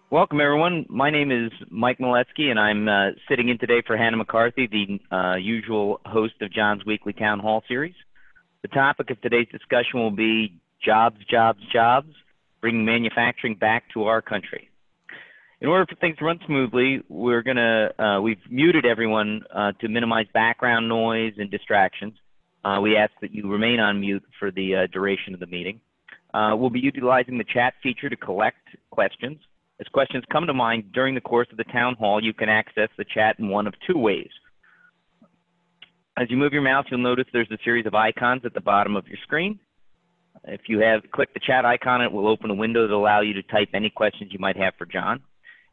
Welcome, everyone. My name is Mike Moletsky, and I'm sitting in today for Hannah McCarthy, the usual host of John's weekly town hall series. The topic of today's discussion will be jobs, jobs, jobs, bringing manufacturing back to our country. In order for things to run smoothly, we've muted everyone to minimize background noise and distractions. We ask that you remain on mute for the duration of the meeting. We'll be utilizing the chat feature to collect questions. As questions come to mind during the course of the town hall, you can access the chat in one of two ways. As you move your mouse, you'll notice there's a series of icons at the bottom of your screen. If you click the chat icon, it will open a window that will allow you to type any questions you might have for John.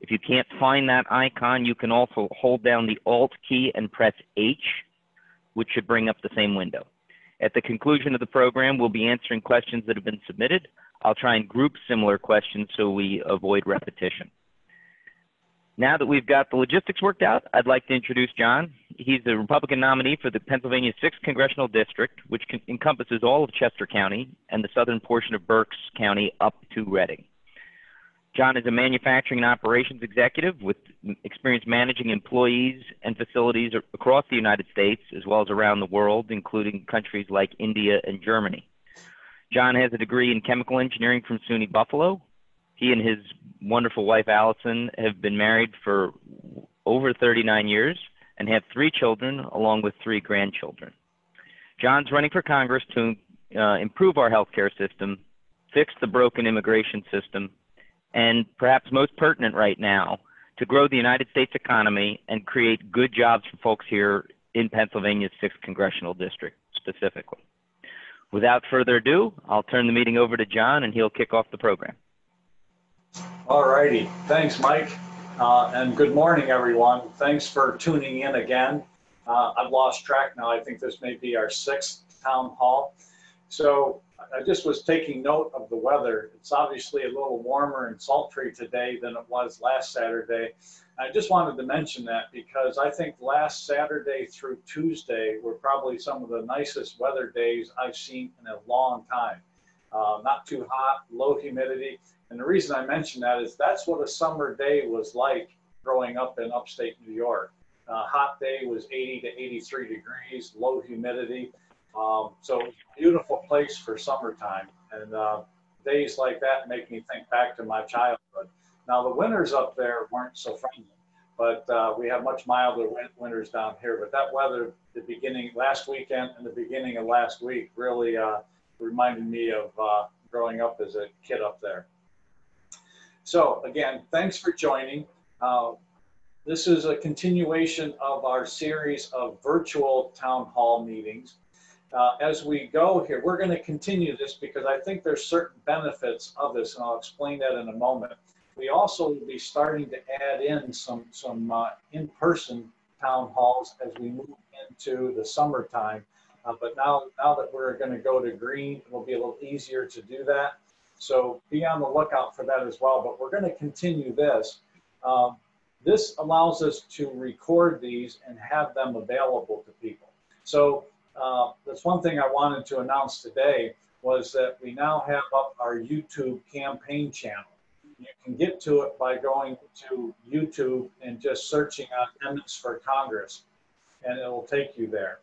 If you can't find that icon, you can also hold down the Alt key and press H, which should bring up the same window. At the conclusion of the program, we'll be answering questions that have been submitted. I'll try and group similar questions so we avoid repetition. Now that we've got the logistics worked out, I'd like to introduce John. He's the Republican nominee for the Pennsylvania 6th Congressional District, which encompasses all of Chester County and the southern portion of Berks County up to Reading. John is a manufacturing and operations executive with experience managing employees and facilities across the United States as well as around the world, including countries like India and Germany. John has a degree in chemical engineering from SUNY Buffalo. He and his wonderful wife, Allison, have been married for over 39 years and have 3 children along with 3 grandchildren. John's running for Congress to improve our healthcare system, fix the broken immigration system, and perhaps most pertinent right now, to grow the United States economy and create good jobs for folks here in Pennsylvania's 6th Congressional District specifically. Without further ado, I'll turn the meeting over to John and he'll kick off the program. All righty. Thanks, Mike. And good morning, everyone. Thanks for tuning in again. I've lost track now. I think this may be our 6th town hall. So I just was taking note of the weather. It's obviously a little warmer and sultry today than it was last Saturday. I just wanted to mention that because I think last Saturday through Tuesday were probably some of the nicest weather days I've seen in a long time. Not too hot, low humidity. And the reason I mention that is that's what a summer day was like growing up in upstate New York. Hot day was 80 to 83 degrees, low humidity. So beautiful place for summertime. And days like that make me think back to my childhood. Now the winters up there weren't so friendly, but we have much milder winters down here. But that weather, the beginning last weekend and the beginning of last week, really reminded me of growing up as a kid up there. So again, thanks for joining. This is a continuation of our series of virtual town hall meetings. As we go here, we're going to continue this because I think there's certain benefits of this, and I'll explain that in a moment. We also will be starting to add in some in-person town halls as we move into the summertime. But now that we're going to go to green, it will be a little easier to do that. So be on the lookout for that as well. But we're going to continue this. This allows us to record these and have them available to people. So that's one thing I wanted to announce today was that we now have up our YouTube campaign channel. You can get to it by going to YouTube and just searching on Attendance for Congress, and it will take you there.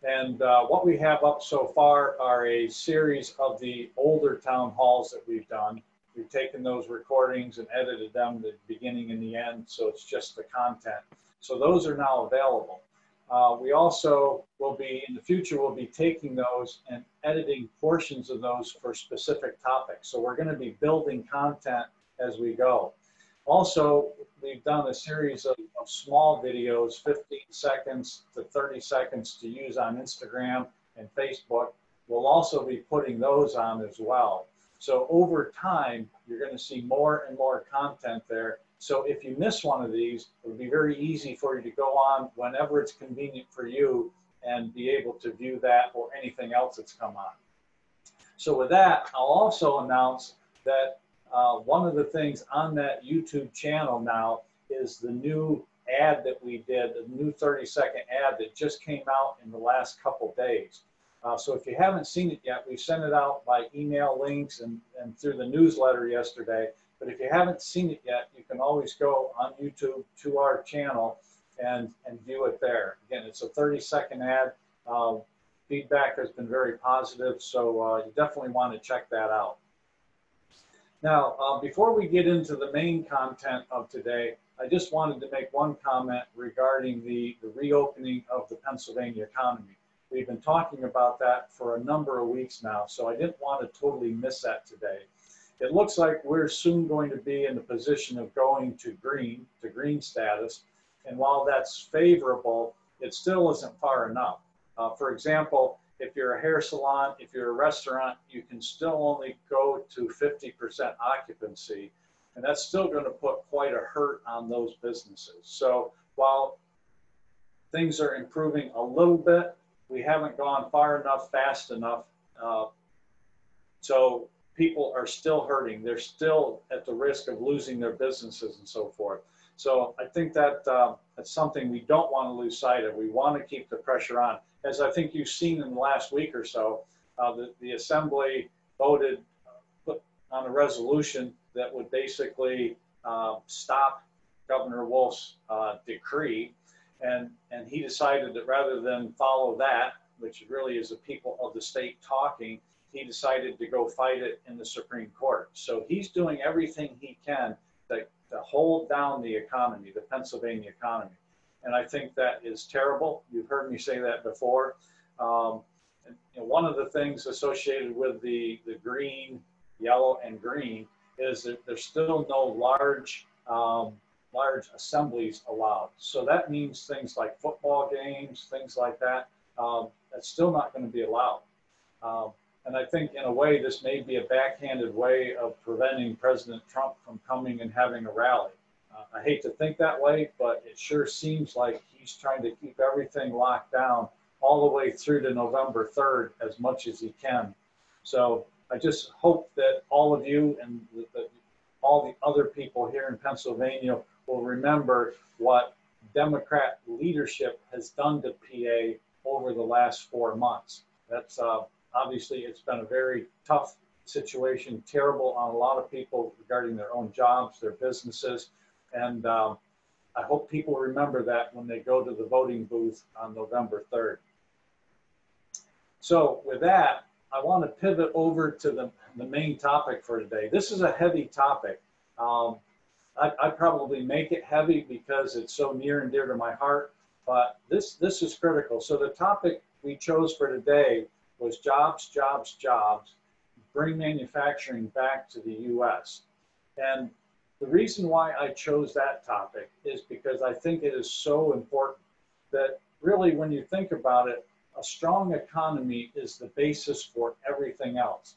And what we have up so far are a series of the older town halls that we've done. We've taken those recordings and edited them, the beginning and the end, so it's just the content. So those are now available. We also will be, in the future, we'll be taking those and editing portions of those for specific topics. So we're going to be building content as we go. Also, we've done a series of small videos, 15 seconds to 30 seconds to use on Instagram and Facebook. We'll also be putting those on as well. So over time, you're going to see more and more content there. So if you miss one of these, it would be very easy for you to go on whenever it's convenient for you and be able to view that or anything else that's come on. So with that, I'll also announce that one of the things on that YouTube channel now is the new ad that we did, the new 30-second ad that just came out in the last couple days. So if you haven't seen it yet, we sent it out by email links and through the newsletter yesterday. But if you haven't seen it yet, you can always go on YouTube to our channel and view it there. Again, it's a 30-second ad. Feedback has been very positive, so you definitely want to check that out. Now, before we get into the main content of today, I just wanted to make one comment regarding the reopening of the Pennsylvania economy. We've been talking about that for a number of weeks now, so I didn't want to totally miss that today. It looks like we're soon going to be in the position of going to green status, and while that's favorable, it still isn't far enough. For example, if you're a hair salon, if you're a restaurant, you can still only go to 50% occupancy, and that's still going to put quite a hurt on those businesses. So while things are improving a little bit, we haven't gone far enough, fast enough. So people are still hurting. They're still at the risk of losing their businesses and so forth. So I think that that's something we don't want to lose sight of. We want to keep the pressure on. As I think you've seen in the last week or so, the Assembly voted on a resolution that would basically stop Governor Wolf's decree. And he decided that rather than follow that, which really is the people of the state talking, he decided to go fight it in the Supreme Court. So he's doing everything he can to hold down the economy, the Pennsylvania economy. And I think that is terrible. You've heard me say that before. And, one of the things associated with the green, yellow, and green is that there's still no large assemblies allowed. So that means things like football games, things like that, that's still not going to be allowed. And I think in a way, this may be a backhanded way of preventing President Trump from coming and having a rally. I hate to think that way, but it sure seems like he's trying to keep everything locked down all the way through to November 3rd as much as he can. So I just hope that all of you and all the other people here in Pennsylvania will remember what Democrat leadership has done to PA over the last 4 months. That's obviously, it's been a very tough situation, terrible on a lot of people regarding their own jobs, their businesses. And I hope people remember that when they go to the voting booth on November 3rd. So with that, I want to pivot over to the main topic for today. This is a heavy topic. I probably make it heavy because it's so near and dear to my heart, but this is critical. So the topic we chose for today was jobs, jobs, jobs, bring manufacturing back to the U.S. And the reason why I chose that topic is because I think it is so important that really when you think about it, a strong economy is the basis for everything else.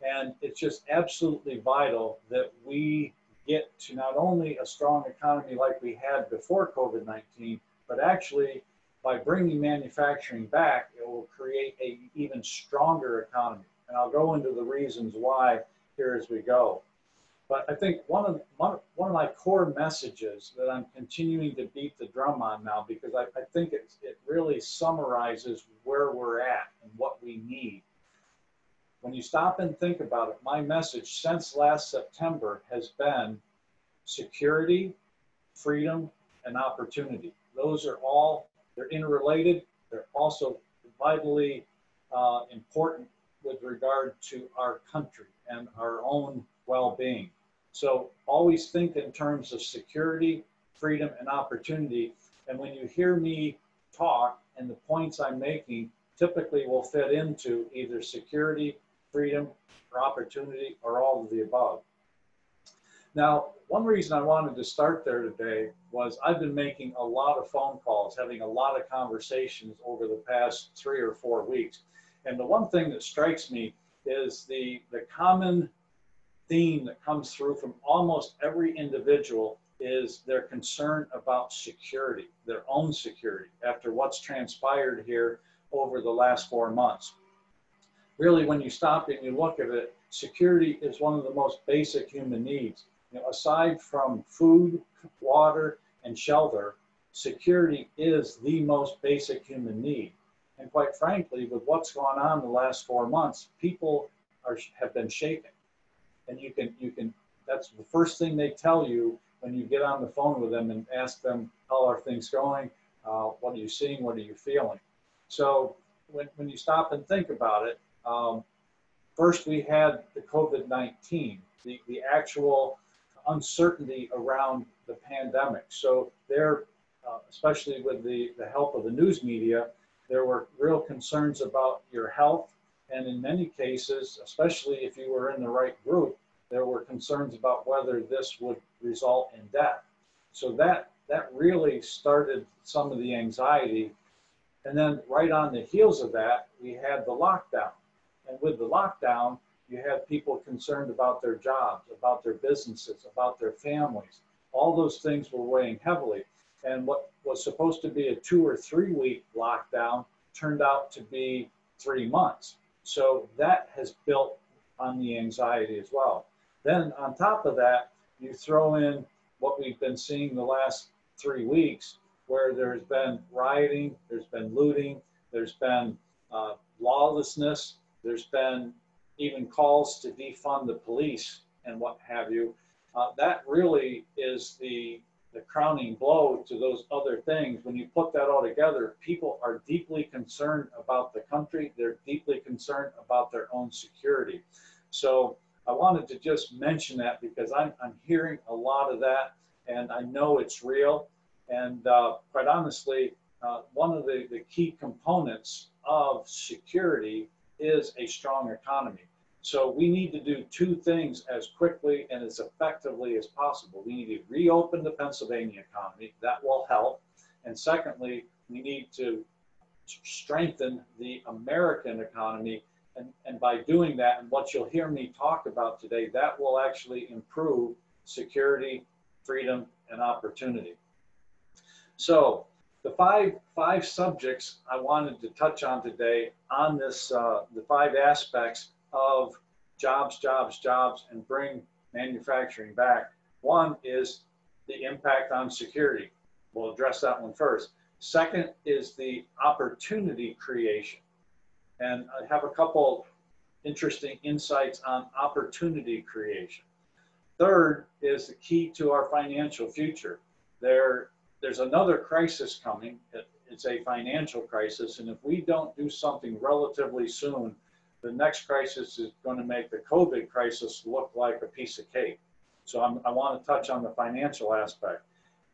And it's just absolutely vital that we get to not only a strong economy like we had before COVID-19, but actually by bringing manufacturing back, it will create an even stronger economy. And I'll go into the reasons why here as we go. But I think one of my core messages that I'm continuing to beat the drum on now, because I think it really summarizes where we're at and what we need. When you stop and think about it, my message since last September has been security, freedom, and opportunity. Those are all, they're interrelated. They're also vitally important with regard to our country and our own well-being. So always think in terms of security, freedom, and opportunity. And when you hear me talk and the points I'm making typically will fit into either security, freedom, or opportunity, or all of the above. Now, one reason I wanted to start there today was I've been making a lot of phone calls, having a lot of conversations over the past 3 or 4 weeks. And the one thing that strikes me is the common theme that comes through from almost every individual is their concern about security, their own security, after what's transpired here over the last 4 months. Really, when you stop and you look at it, security is one of the most basic human needs. Aside from food, water, and shelter, security is the most basic human need. And quite frankly, with what's gone on the last 4 months, people have been shaken. And you can that's the first thing they tell you when you get on the phone with them and ask them, how are things going? What are you seeing? What are you feeling? So when you stop and think about it, first we had the COVID-19, the actual uncertainty around the pandemic. So there, especially with the help of the news media, there were real concerns about your health. And in many cases, especially if you were in the right group, there were concerns about whether this would result in death. So that really started some of the anxiety. And then right on the heels of that, we had the lockdown. And with the lockdown, you had people concerned about their jobs, about their businesses, about their families. All those things were weighing heavily. And what was supposed to be a 2 or 3 week lockdown turned out to be 3 months. So that has built on the anxiety as well. Then on top of that, you throw in what we've been seeing the last 3 weeks, where there's been rioting, there's been looting, there's been lawlessness, there's been even calls to defund the police and what have you. That really is the crowning blow to those other things. When you put that all together, people are deeply concerned about the country. They're deeply concerned about their own security. So I wanted to just mention that because I'm hearing a lot of that, and I know it's real. And quite honestly, one of the key components of security is a strong economy. So we need to do 2 things as quickly and as effectively as possible. We need to reopen the Pennsylvania economy. That will help. And secondly, we need to strengthen the American economy. And by doing that, and what you'll hear me talk about today, that will actually improve security, freedom, and opportunity. So the five subjects I wanted to touch on today on this, the 5 aspects of jobs, jobs, jobs, and bring manufacturing back. One is the impact on security. We'll address that one first. Second is the opportunity creation. And I have a couple interesting insights on opportunity creation. Third is the key to our financial future. There's another crisis coming. It's a financial crisis. And if we don't do something relatively soon, the next crisis is going to make the COVID crisis look like a piece of cake. So I want to touch on the financial aspect.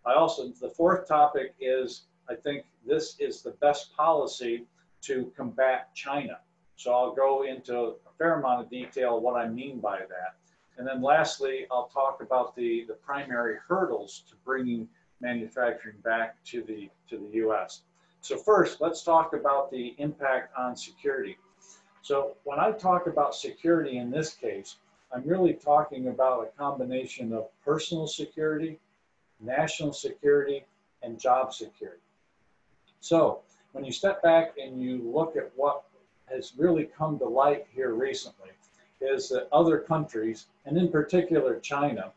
The 4th topic is, I think this is the best policy to combat China. So I'll go into a fair amount of detail what I mean by that. And then lastly, I'll talk about the primary hurdles to bringing manufacturing back to the US. So first, let's talk about the impact on security. So when I talk about security in this case, I'm really talking about a combination of personal security, national security, and job security. So when you step back and you look at what has really come to light here recently, is that other countries, and in particular China,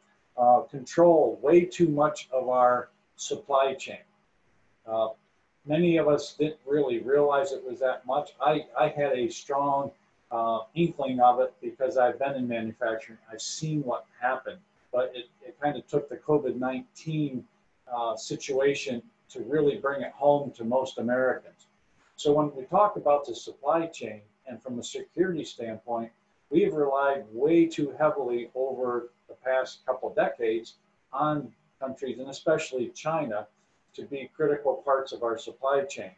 control way too much of our supply chain. Many of us didn't really realize it was that much. I had a strong inkling of it because I've been in manufacturing. I've seen what happened, but it kind of took the COVID-19 situation to really bring it home to most Americans. So when we talk about the supply chain, and from a security standpoint, we've relied way too heavily over the past couple decades on countries, and especially China, to be critical parts of our supply chain.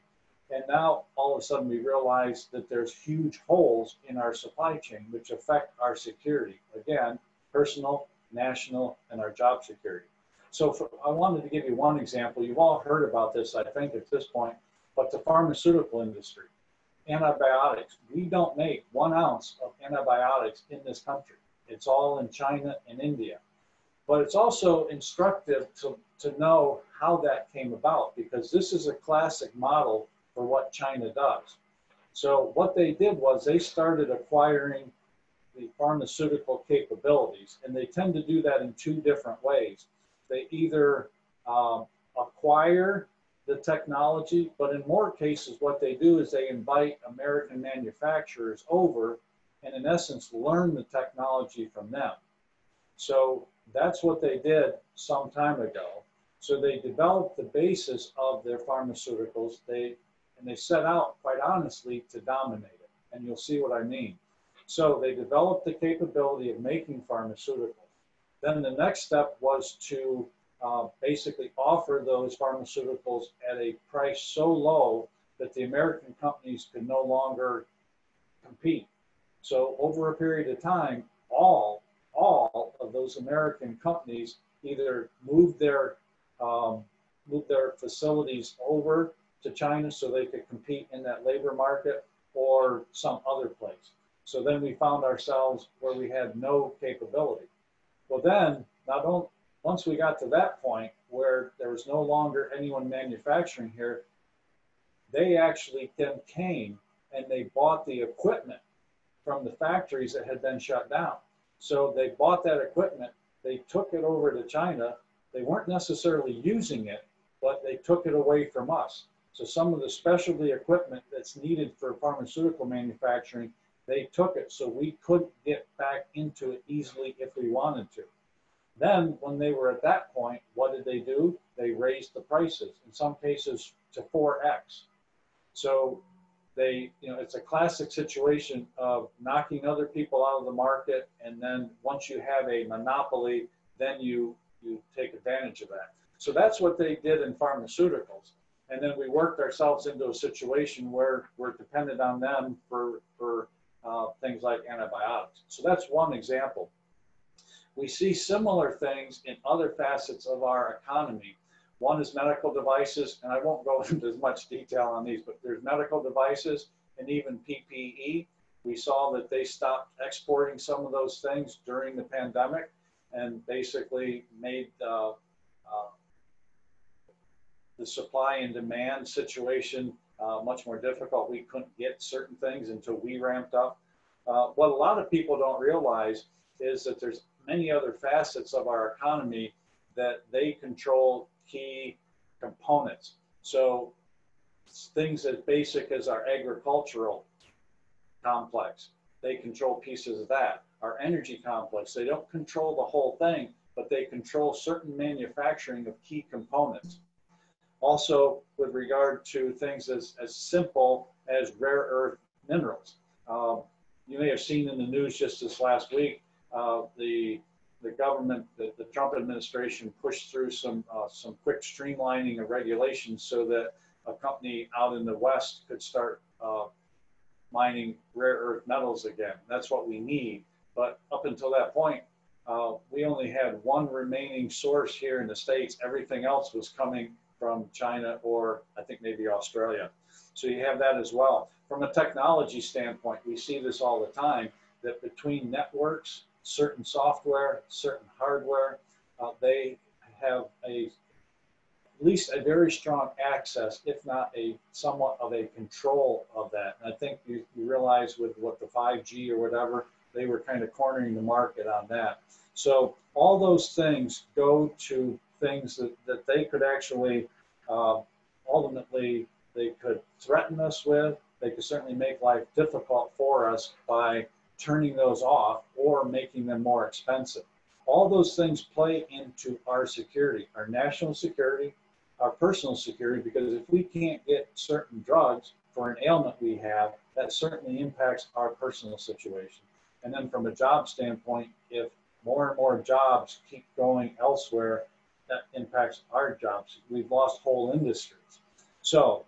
And now all of a sudden we realize that there's huge holes in our supply chain which affect our security. Again, personal, national, and our job security. So I wanted to give you one example. You've all heard about this, I think, at this point, but the pharmaceutical industry, antibiotics. We don't make 1 ounce of antibiotics in this country. It's all in China and India. But it's also instructive to know how that came about, because this is a classic model for what China does. So what they did was they started acquiring the pharmaceutical capabilities, and they tend to do that in 2 different ways. They either acquire the technology, but in more cases what they do is they invite American manufacturers over and in essence learn the technology from them. So that's what they did some time ago. So they developed the basis of their pharmaceuticals. They set out, quite honestly, to dominate it. And you'll see what I mean. So they developed the capability of making pharmaceuticals. Then the next step was to basically offer those pharmaceuticals at a price so low that the American companies could no longer compete. So over a period of time, all of those American companies either moved their facilities over to China so they could compete in that labor market or some other place. So then we found ourselves where we had no capability. Well, then, once we got to that point where there was no longer anyone manufacturing here, they actually then came and they bought the equipment from the factories that had been shut down. So they bought that equipment, they took it over to China. They weren't necessarily using it, but they took it away from us. So some of the specialty equipment that's needed for pharmaceutical manufacturing, they took it so we couldn't get back into it easily if we wanted to. Then when they were at that point, what did they do? They raised the prices, in some cases to 4x. So it's a classic situation of knocking other people out of the market, and then once you have a monopoly, then you take advantage of that. So that's what they did in pharmaceuticals. And then we worked ourselves into a situation where we're dependent on them for things like antibiotics. So that's one example. We see similar things in other facets of our economy. One is medical devices, and I won't go into as much detail on these, but there's medical devices and even PPE. We saw that they stopped exporting some of those things during the pandemic and basically made the supply and demand situation much more difficult. We couldn't get certain things until we ramped up. What a lot of people don't realize is that there's many other facets of our economy that they control key components. So things as basic as our agricultural complex, they control pieces of that. Our energy complex, they don't control the whole thing, but they control certain manufacturing of key components. Also, with regard to things as simple as rare earth minerals. You may have seen in the news just this last week, the government, the Trump administration pushed through some quick streamlining of regulations so that a company out in the West could start mining rare earth metals again. That's what we need. But up until that point, we only had one remaining source here in the States. Everything else was coming from China or I think maybe Australia. So you have that as well. From a technology standpoint, we see this all the time, that between networks, certain software, certain hardware, they have at least a very strong access, if not a somewhat of a control of that. And I think you realize with what the 5G or whatever, they were kind of cornering the market on that. So all those things go to things that they could actually, ultimately, they could threaten us with. They could certainly make life difficult for us by turning those off or making them more expensive. All those things play into our security, our national security, our personal security, because if we can't get certain drugs for an ailment we have, that certainly impacts our personal situation. And then from a job standpoint, if more and more jobs keep going elsewhere, that impacts our jobs. We've lost whole industries. So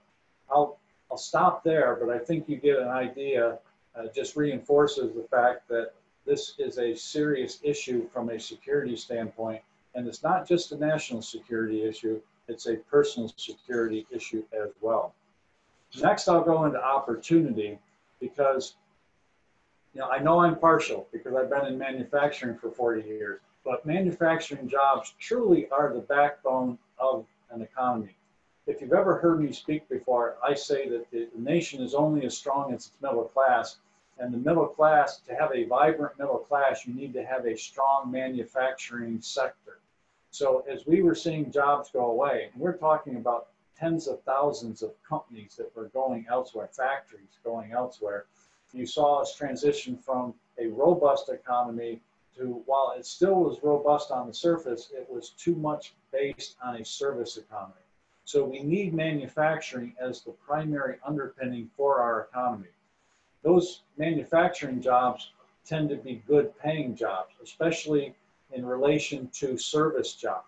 I'll stop there, but I think you get an idea. Just reinforces the fact that this is a serious issue from a security standpoint, and it's not just a national security issue, it's a personal security issue as well. Next, I'll go into opportunity, because I know I'm partial because I've been in manufacturing for 40 years, but manufacturing jobs truly are the backbone of an economy. If you've ever heard me speak before, I say that the nation is only as strong as its middle class. And the middle class, to have a vibrant middle class, you need to have a strong manufacturing sector. So as we were seeing jobs go away, and we're talking about tens of thousands of companies that were going elsewhere, factories going elsewhere, you saw us transition from a robust economy while it still was robust on the surface, it was too much based on a service economy. So we need manufacturing as the primary underpinning for our economy. Those manufacturing jobs tend to be good paying jobs, especially in relation to service jobs.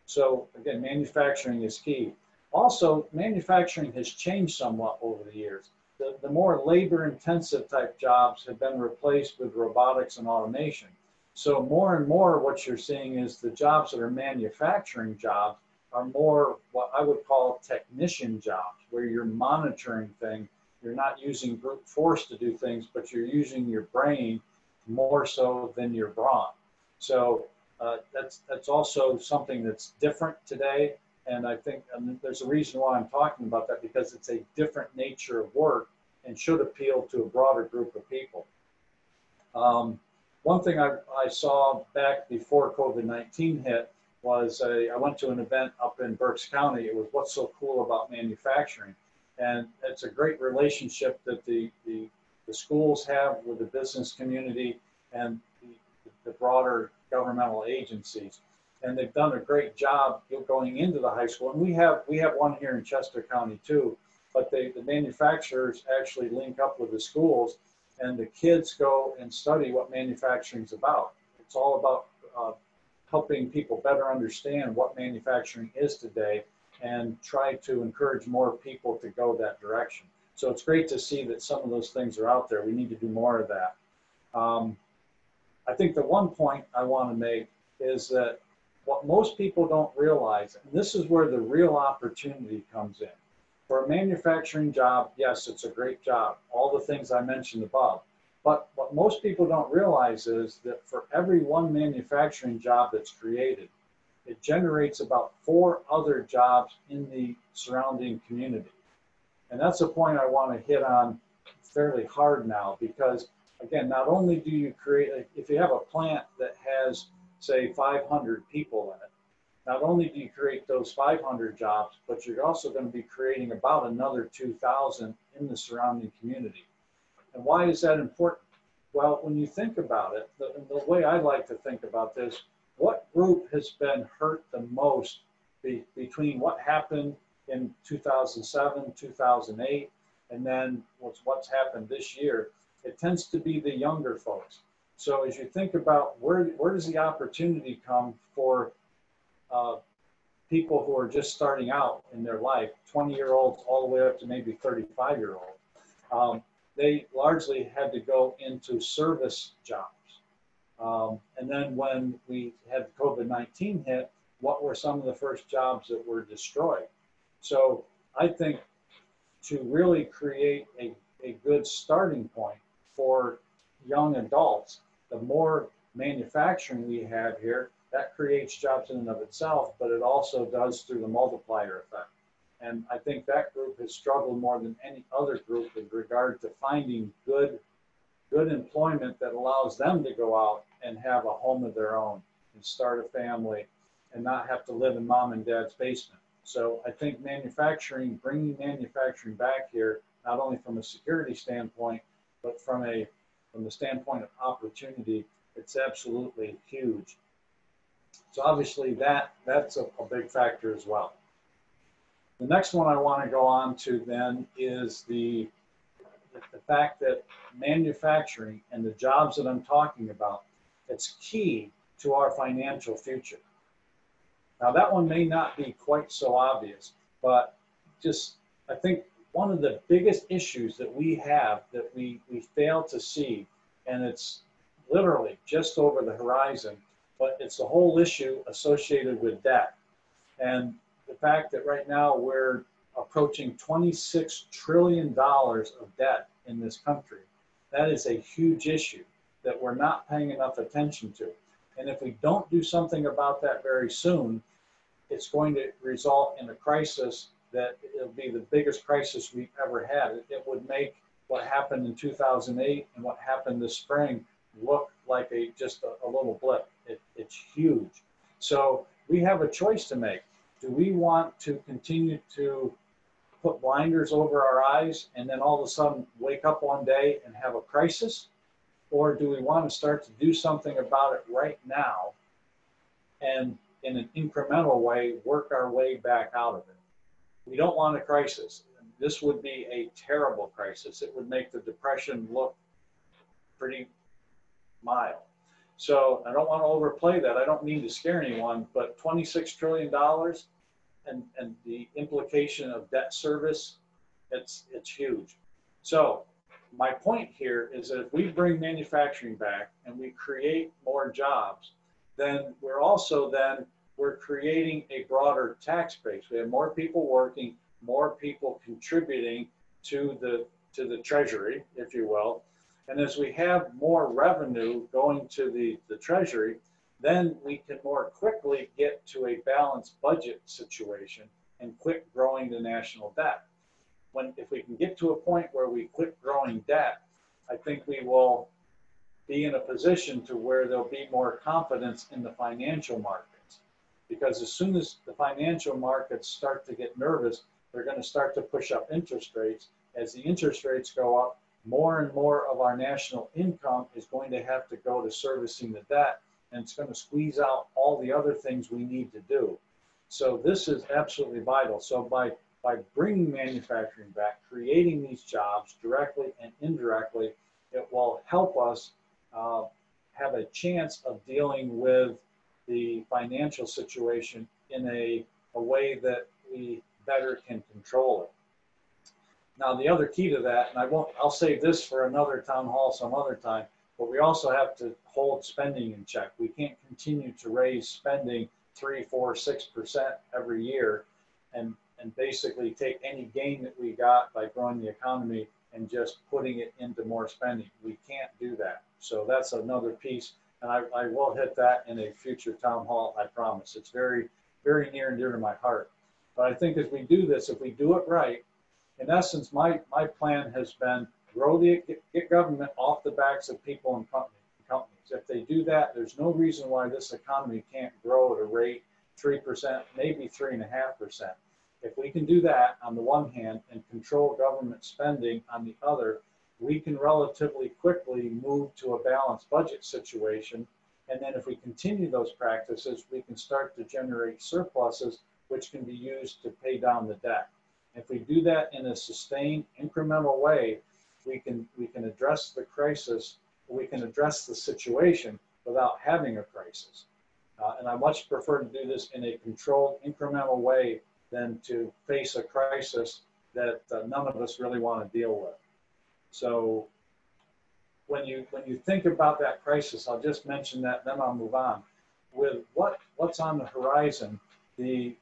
So again, manufacturing is key. Also, manufacturing has changed somewhat over the years. The more labor-intensive type jobs have been replaced with robotics and automation. So more and more what you're seeing is the jobs that are manufacturing jobs are more what I would call technician jobs, where you're monitoring things. You're not using brute force to do things, but you're using your brain more so than your brawn. So that's also something that's different today. And I think there's a reason why I'm talking about that, because it's a different nature of work and should appeal to a broader group of people. One thing I saw back before COVID-19 hit was I went to an event up in Berks County. It was What's So Cool About Manufacturing. And it's a great relationship that the schools have with the business community and the broader governmental agencies. And they've done a great job going into the high school. And we have one here in Chester County too, but the manufacturers actually link up with the schools, and the kids go and study what manufacturing is about. It's all about helping people better understand what manufacturing is today and try to encourage more people to go that direction. So it's great to see that some of those things are out there. We need to do more of that. I think the one point I want to make is that what most people don't realize, and this is where the real opportunity comes in. For a manufacturing job, yes, it's a great job, all the things I mentioned above. But what most people don't realize is that for every one manufacturing job that's created, it generates about 4 other jobs in the surrounding community. And that's a point I want to hit on fairly hard now, because again, not only do you create, if you have a plant that has, say, 500 people in it, not only do you create those 500 jobs, but you're also going to be creating about another 2,000 in the surrounding community. And why is that important? Well, when you think about it, the way I like to think about this, what group has been hurt the most between what happened in 2007, 2008, and then what's happened this year? It tends to be the younger folks. So as you think about where does the opportunity come for people who are just starting out in their life, 20-year-olds all the way up to maybe 35-year-olds, they largely had to go into service jobs. And then when we had COVID-19 hit, what were some of the first jobs that were destroyed? So I think to really create a good starting point for young adults, the more manufacturing we have here, that creates jobs in and of itself, but it also does through the multiplier effect. And I think that group has struggled more than any other group with regard to finding good employment that allows them to go out and have a home of their own and start a family and not have to live in mom and dad's basement. So I think manufacturing, bringing manufacturing back here, not only from a security standpoint, but from the standpoint of opportunity, it's absolutely huge. So obviously that's a big factor as well. The next one I want to go on to then is the fact that manufacturing and the jobs that I'm talking about, it's key to our financial future. Now that one may not be quite so obvious, but just I think one of the biggest issues that we have that we fail to see, and it's literally just over the horizon, but it's the whole issue associated with debt. And the fact that right now we're approaching $26 trillion of debt in this country. That is a huge issue that we're not paying enough attention to. And if we don't do something about that very soon, it's going to result in a crisis that it'll be the biggest crisis we've ever had. It would make what happened in 2008 and what happened this spring look like just a little blip. It's huge. So we have a choice to make. Do we want to continue to put blinders over our eyes and then all of a sudden wake up one day and have a crisis? Or do we want to start to do something about it right now and in an incremental way work our way back out of it? We don't want a crisis. This would be a terrible crisis. It would make the Depression look pretty mild. So I don't want to overplay that. I don't mean to scare anyone, but $26 trillion and the implication of debt service, it's huge. So my point here is that if we bring manufacturing back and we create more jobs, then we're creating a broader tax base. We have more people working, more people contributing to the treasury, if you will. And as we have more revenue going to the treasury, then we can more quickly get to a balanced budget situation and quit growing the national debt. If we can get to a point where we quit growing debt, I think we will be in a position to where there'll be more confidence in the financial markets. Because as soon as the financial markets start to get nervous, they're going to start to push up interest rates. As the interest rates go up, more and more of our national income is going to have to go to servicing the debt, and it's going to squeeze out all the other things we need to do. So this is absolutely vital. So by bringing manufacturing back, creating these jobs directly and indirectly, it will help us have a chance of dealing with the financial situation in a way that we better can control it. Now, the other key to that, and I'll save this for another town hall some other time, but we also have to hold spending in check. We can't continue to raise spending 3, 4, 6% every year and basically take any gain that we got by growing the economy and just putting it into more spending. We can't do that. So that's another piece, and I will hit that in a future town hall, I promise. It's very, very near and dear to my heart. But I think as we do this, if we do it right, in essence, my plan has been get government off the backs of people and companies. If they do that, there's no reason why this economy can't grow at a rate 3%, maybe 3.5%. If we can do that on the one hand and control government spending on the other, we can relatively quickly move to a balanced budget situation. And then if we continue those practices, we can start to generate surpluses, which can be used to pay down the debt. If we do that in a sustained, incremental way, we can address the crisis, we can address the situation without having a crisis. And I much prefer to do this in a controlled, incremental way than to face a crisis that none of us really want to deal with. So when you think about that crisis, I'll just mention that, then I'll move on. With what's on the horizon, the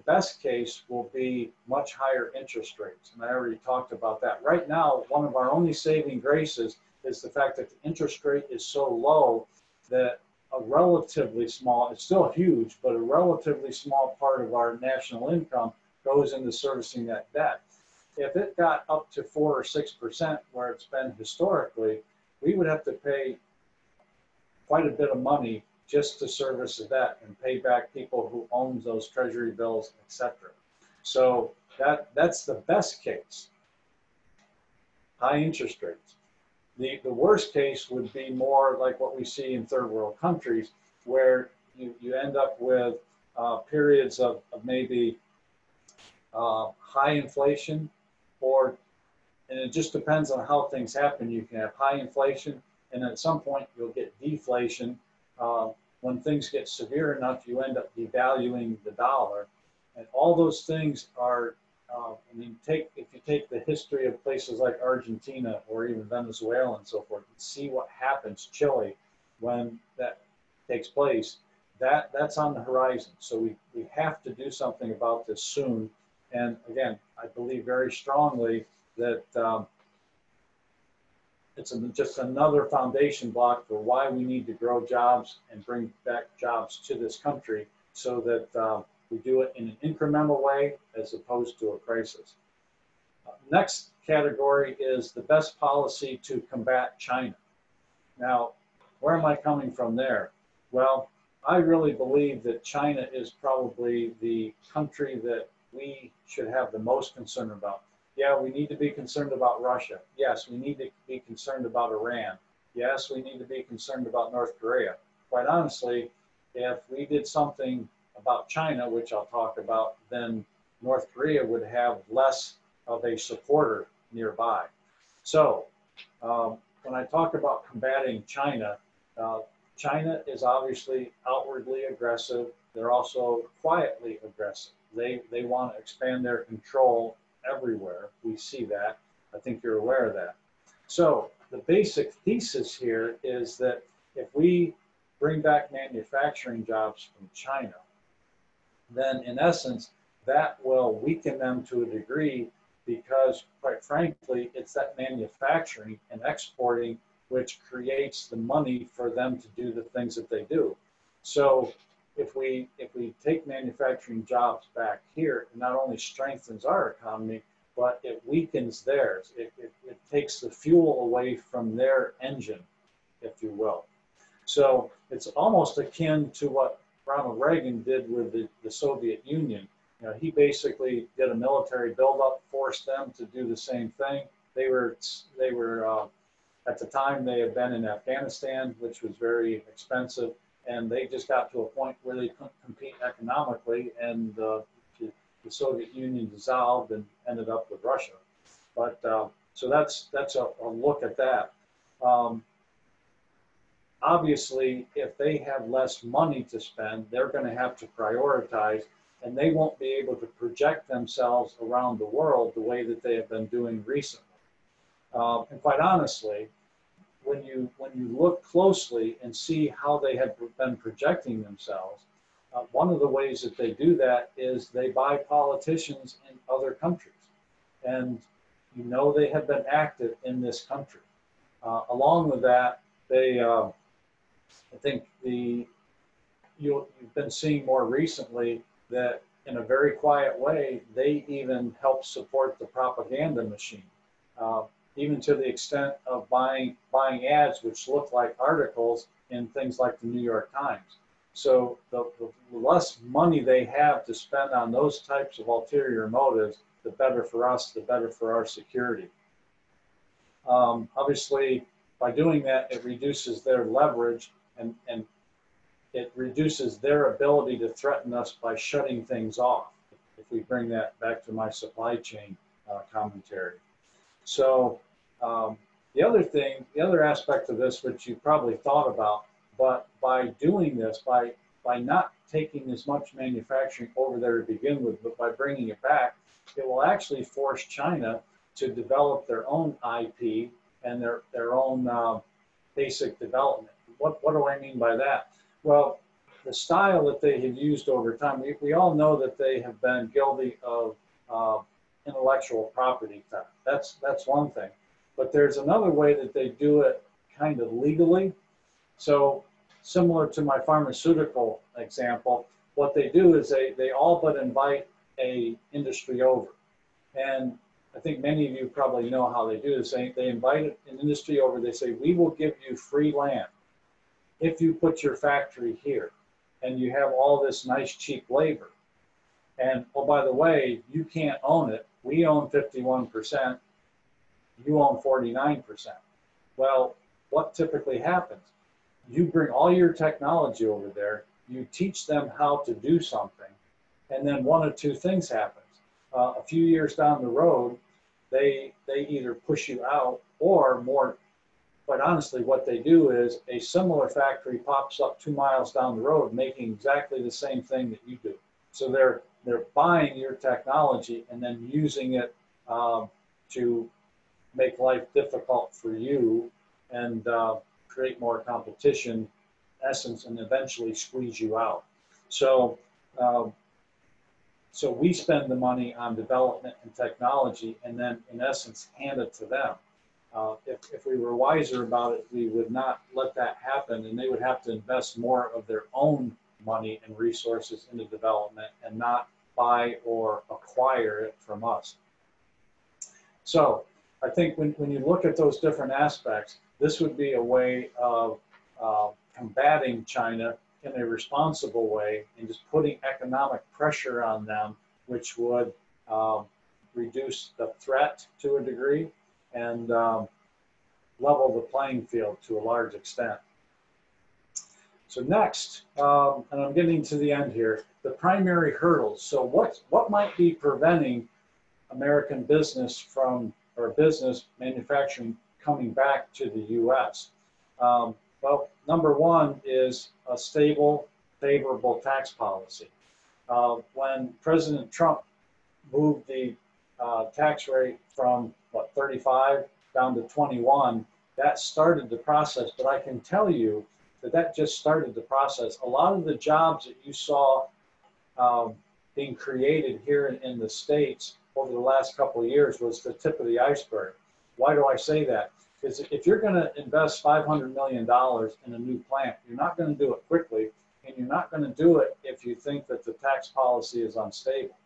best case will be much higher interest rates, and I already talked about that. Right now, one of our only saving graces is the fact that the interest rate is so low that a relatively small, it's still huge, but a relatively small part of our national income goes into servicing that debt. If it got up to 4 or 6%, where it's been historically, we would have to pay quite a bit of money just to service the debt and pay back people who own those treasury bills, etc. So that's the best case, high interest rates. The worst case would be more like what we see in third world countries, where you end up with periods of maybe high inflation, and it just depends on how things happen. You can have high inflation, and at some point you'll get deflation. When things get severe enough, you end up devaluing the dollar. And all those things are, if you take the history of places like Argentina or even Venezuela and so forth, and see what happens, Chile, when that takes place, that's on the horizon. So we have to do something about this soon. And again, I believe very strongly that it's just another foundation block for why we need to grow jobs and bring back jobs to this country, so that we do it in an incremental way as opposed to a crisis. Next category is the best policy to combat China. Now, where am I coming from there? Well, I really believe that China is probably the country that we should have the most concern about. Yeah, we need to be concerned about Russia. Yes, we need to be concerned about Iran. yes, we need to be concerned about North Korea. Quite honestly, if we did something about China, which I'll talk about, then North Korea would have less of a supporter nearby. So when I talk about combating China, uh, China is obviously outwardly aggressive. They're also quietly aggressive. They want to expand their control everywhere. We see that. I think you're aware of that. So the basic thesis here is that if we bring back manufacturing jobs from China, then in essence, that will weaken them to a degree because, quite frankly, it's that manufacturing and exporting which creates the money for them to do the things that they do. So if we take manufacturing jobs back here, it not only strengthens our economy, but it weakens theirs. It takes the fuel away from their engine, if you will. So it's almost akin to what Ronald Reagan did with the Soviet Union. You know, he basically did a military buildup, forced them to do the same thing. They were at the time they had been in Afghanistan, which was very expensive, and they just got to a point where they couldn't compete economically, and the Soviet Union dissolved and ended up with Russia. But so that's a look at that. Um, Obviously, if they have less money to spend, they're going to have to prioritize, and they won't be able to project themselves around the world the way that they have been doing recently. And quite honestly, when you look closely and see how they have been projecting themselves, one of the ways that they do that is they buy politicians in other countries, and you know they have been active in this country. Along with that, they I think you've been seeing more recently that in a very quiet way, they even help support the propaganda machine, uh, even to the extent of buying ads which look like articles in things like the New York Times. So the less money they have to spend on those types of ulterior motives, the better for us, the better for our security. Obviously, by doing that, it reduces their leverage and it reduces their ability to threaten us by shutting things off, if we bring that back to my supply chain commentary. So the other aspect of this, which you probably thought about, but by doing this, by not taking as much manufacturing over there to begin with, but by bringing it back, it will actually force China to develop their own IP and their own basic development. What do I mean by that? Well, the style that they have used over time, we all know that they have been guilty of intellectual property theft. That's one thing. But there's another way that they do it kind of legally. So similar to my pharmaceutical example, what they do is they all but invite a industry over. And I think many of you probably know how they do this. They invite an industry over. They say, we will give you free land if you put your factory here and you have all this nice cheap labor. And oh, by the way, you can't own it. We own 51%. You own 49%. Well, what typically happens? You bring all your technology over there, you teach them how to do something, and then one of two things happens. A few years down the road, they either push you out, or more, quite honestly, what they do is a similar factory pops up 2 miles down the road making exactly the same thing that you do. So they're buying your technology and then using it to make life difficult for you and create more competition, in essence, and eventually squeeze you out. So, so we spend the money on development and technology and then, in essence, hand it to them. If we were wiser about it, we would not let that happen, and they would have to invest more of their own money and resources into development and not buy or acquire it from us. So I think when you look at those different aspects, this would be a way of combating China in a responsible way and just putting economic pressure on them, which would reduce the threat to a degree and level the playing field to a large extent. So next, and I'm getting to the end here, the primary hurdles. So what might be preventing American business from, or business manufacturing coming back to the U.S.? Well, number one is a stable, favorable tax policy. When President Trump moved the tax rate from, 35 down to 21, that started the process. But I can tell you that just started the process. A lot of the jobs that you saw being created here in the States over the last couple of years was the tip of the iceberg. Why do I say that? Because if you're going to invest $500 million in a new plant, you're not going to do it quickly, and you're not going to do it if you think that the tax policy is unstable.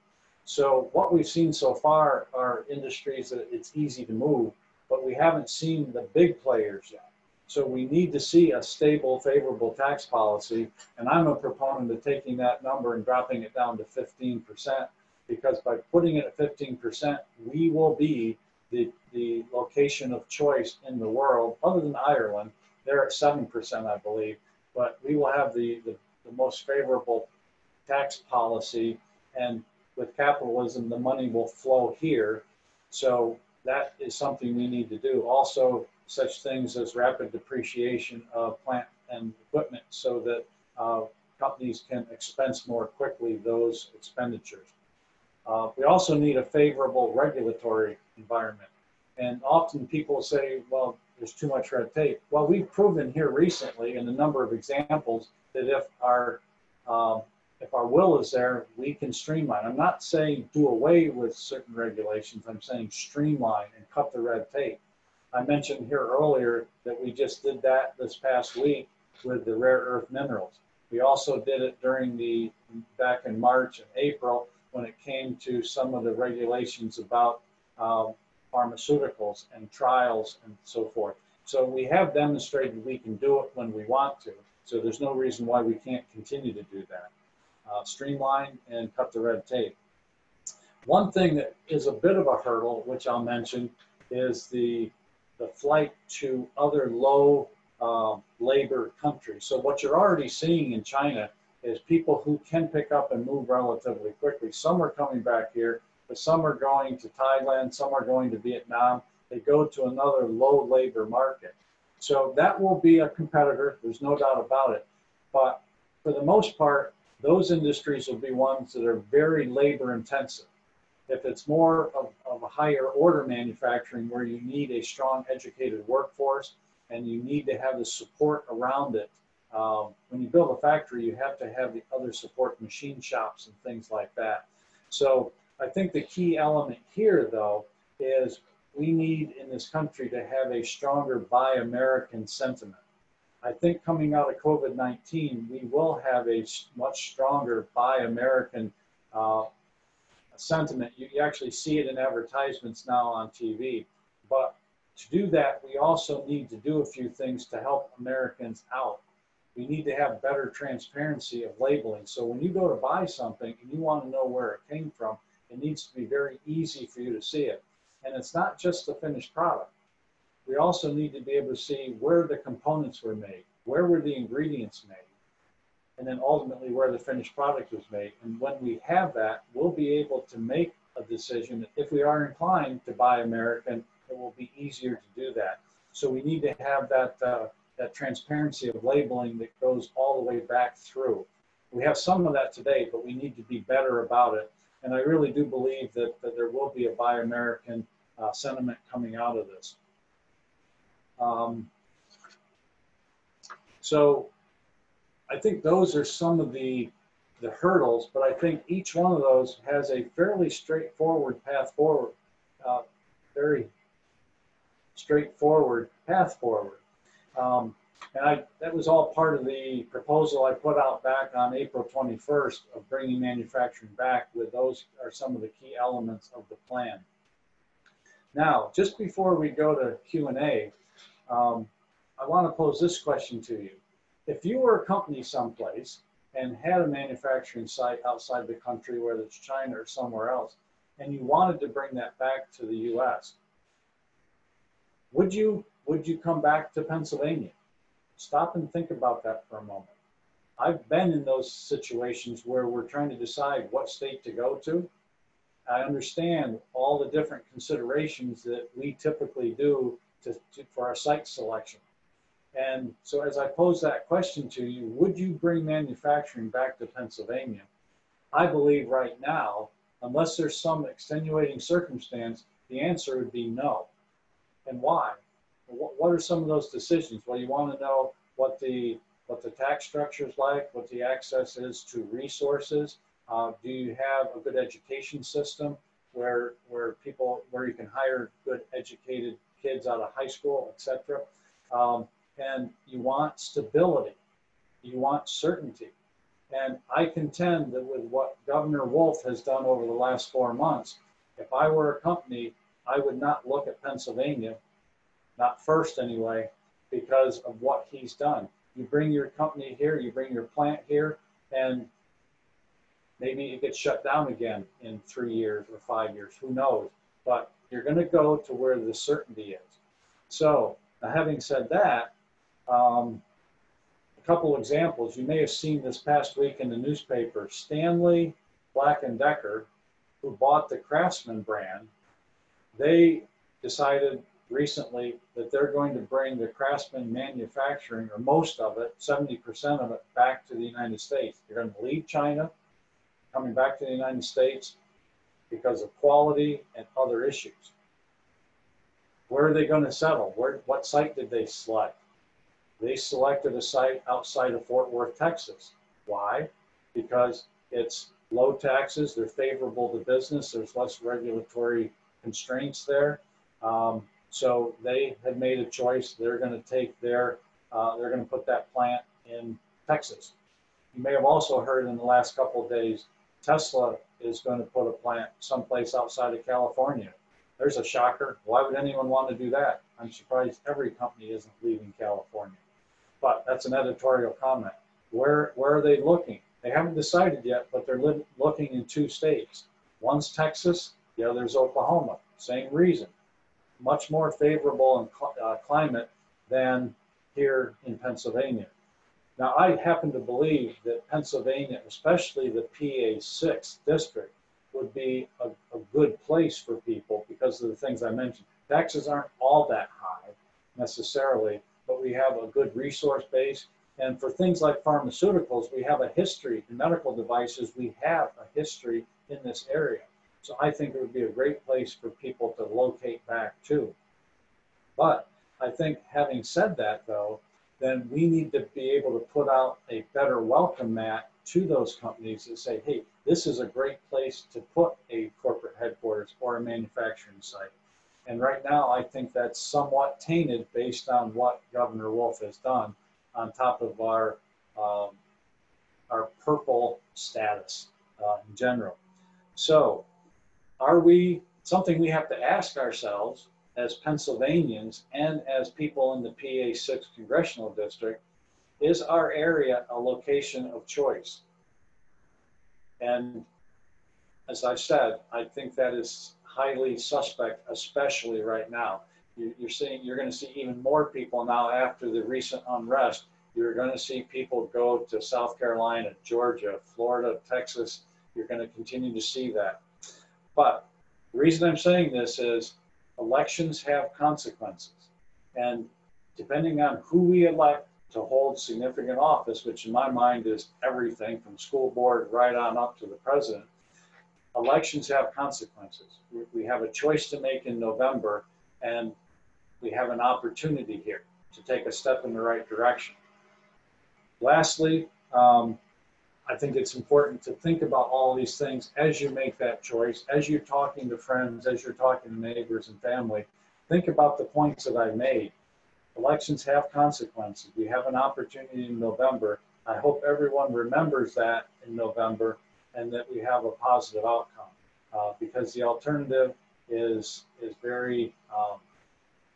So what we've seen so far are industries that it's easy to move, but we haven't seen the big players yet. So we need to see a stable, favorable tax policy, and I'm a proponent of taking that number and dropping it down to 15%, because by putting it at 15%, we will be the location of choice in the world, other than Ireland. They're at 7%, I believe, but we will have the most favorable tax policy, and with capitalism, the money will flow here. So that is something we need to do. Also, such things as rapid depreciation of plant and equipment, so that companies can expense more quickly those expenditures. We also need a favorable regulatory environment. And often people say, well, there's too much red tape. Well, we've proven here recently in a number of examples that if our will is there, we can streamline. I'm not saying do away with certain regulations. I'm saying streamline and cut the red tape. I mentioned here earlier that we just did that this past week with the rare earth minerals. We also did it back in March and April when it came to some of the regulations about pharmaceuticals and trials and so forth. So we have demonstrated we can do it when we want to. So there's no reason why we can't continue to do that. Streamline and cut the red tape. One thing that is a bit of a hurdle, which I'll mention, is the flight to other low labor countries. So what you're already seeing in China is people who can pick up and move relatively quickly. Some are coming back here, but some are going to Thailand, some are going to Vietnam. They go to another low labor market. So that will be a competitor, there's no doubt about it. But for the most part, those industries will be ones that are very labor intensive. If it's more of a higher order manufacturing where you need a strong educated workforce and you need to have the support around it, when you build a factory, you have to have the other support machine shops and things like that. So I think the key element here, though, is we need in this country to have a stronger Buy American sentiment. I think coming out of COVID-19, we will have a much stronger Buy American sentiment. You actually see it in advertisements now on TV. But to do that, we also need to do a few things to help Americans out. We need to have better transparency of labeling. So when you go to buy something and you want to know where it came from, it needs to be very easy for you to see it. And it's not just the finished product. We also need to be able to see where the components were made, where were the ingredients made, and then ultimately where the finished product was made. And when we have that, we'll be able to make a decision that if we are inclined to buy American, it will be easier to do that. So we need to have that transparency of labeling that goes all the way back through. We have some of that today, but we need to be better about it. And I really do believe that there will be a Buy American sentiment coming out of this. So I think those are some of the hurdles, but I think each one of those has a fairly straightforward path forward, very straightforward path forward. And that was all part of the proposal I put out back on April 21st of bringing manufacturing back. With those are some of the key elements of the plan. Now, just before we go to Q&A, I want to pose this question to you. If you were a company someplace and had a manufacturing site outside the country, whether it's China or somewhere else, and you wanted to bring that back to the US, would you would you come back to Pennsylvania? Stop and think about that for a moment. I've been in those situations where we're trying to decide what state to go to. I understand all the different considerations that we typically do for our site selection. And so as I pose that question to you, would you bring manufacturing back to Pennsylvania? I believe right now, unless there's some extenuating circumstance, the answer would be no. And why? What are some of those decisions? Well, you want to know what the tax structure is like, what the access is to resources. Do you have a good education system where you can hire good educated kids out of high school, etc. And you want stability, you want certainty. And I contend that with what Governor Wolf has done over the last 4 months, if I were a company, I would not look at Pennsylvania, not first anyway, because of what he's done. You bring your company here, you bring your plant here, and maybe it gets shut down again in 3 years or 5 years, who knows? But you're going to go to where the certainty is. So, having said that, a couple examples. You may have seen this past week in the newspaper, Stanley Black & Decker, who bought the Craftsman brand, they decided recently that they're going to bring the Craftsman manufacturing, or most of it, 70% of it, back to the United States. They're going to leave China, coming back to the United States because of quality and other issues. Where are they going to settle? What site did they select? They selected a site outside of Fort Worth, Texas. Why? Because it's low taxes, they're favorable to business, there's less regulatory constraints there. So they had made a choice. They're going to take they're going to put that plant in Texas. You may have also heard in the last couple of days, Tesla is going to put a plant someplace outside of California. There's a shocker. Why would anyone want to do that? I'm surprised every company isn't leaving California. But that's an editorial comment. Where are they looking? They haven't decided yet, but they're looking in 2 states. One's Texas, the other's Oklahoma. Same reason. Much more favorable in climate than here in Pennsylvania. Now, I happen to believe that Pennsylvania, especially the PA 6 district, would be a good place for people because of the things I mentioned. Taxes aren't all that high necessarily, but we have a good resource base. And for things like pharmaceuticals, we have a history. In medical devices, we have a history in this area. So I think it would be a great place for people to locate back to. But I think having said that, though, then we need to be able to put out a better welcome mat to those companies that say, hey, this is a great place to put a corporate headquarters or a manufacturing site. And right now, I think that's somewhat tainted based on what Governor Wolf has done on top of our purple status in general. So something we have to ask ourselves as Pennsylvanians and as people in the PA 6 congressional district, is our area a location of choice? And as I said, I think that is highly suspect, especially right now. You're going to see even more people now after the recent unrest. You're going to see people go to South Carolina, Georgia, Florida, Texas. You're going to continue to see that. But the reason I'm saying this is elections have consequences. And depending on who we elect to hold significant office, which in my mind is everything from school board right on up to the president, elections have consequences. We have a choice to make in November, and we have an opportunity here to take a step in the right direction. Lastly, I think it's important to think about all these things as you make that choice, as you're talking to friends, as you're talking to neighbors and family. Think about the points that I made. Elections have consequences. We have an opportunity in November. I hope everyone remembers that in November and that we have a positive outcome because the alternative is very,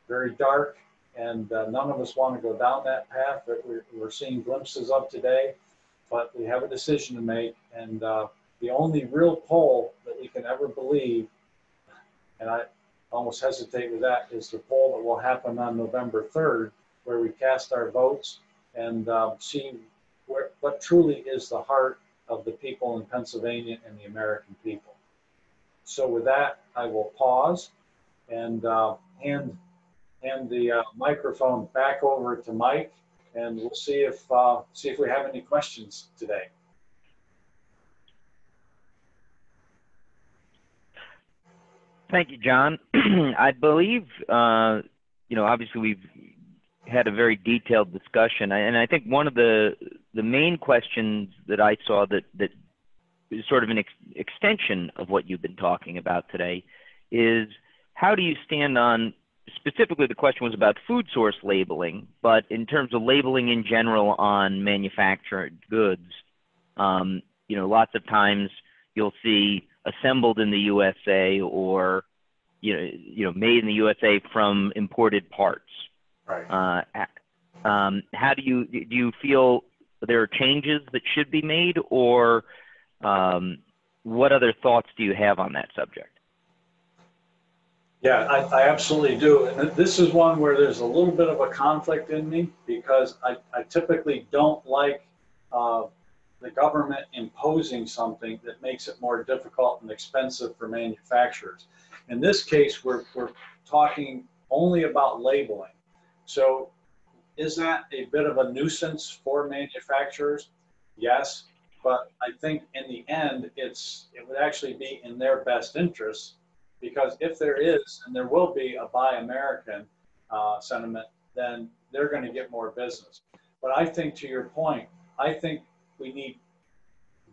very dark, and none of us want to go down that path that we're seeing glimpses of today. But we have a decision to make, and the only real poll that we can ever believe, and almost hesitate with that, is the poll that will happen on November 3rd, where we cast our votes and see what truly is the heart of the people in Pennsylvania and the American people. So with that, I will pause and hand the microphone back over to Mike, and we'll see if we have any questions today. Thank you, John. I believe, obviously we've had a very detailed discussion, and I think one of the main questions that I saw that is sort of an extension of what you've been talking about today is, how do you stand on, specifically the question was about food source labeling, but in terms of labeling in general on manufactured goods, lots of times you'll see assembled in the USA or, made in the USA from imported parts. Right. How do you feel there are changes that should be made, or what other thoughts do you have on that subject? Yeah, I absolutely do. And this is one where there's a little bit of a conflict in me, because I typically don't like the government imposing something that makes it more difficult and expensive for manufacturers. In this case, we're talking only about labeling. So is that a bit of a nuisance for manufacturers? Yes, but I think in the end, it would actually be in their best interest, because if there is, and there will be, a Buy American sentiment, then they're going to get more business. But I think, to your point, I think we need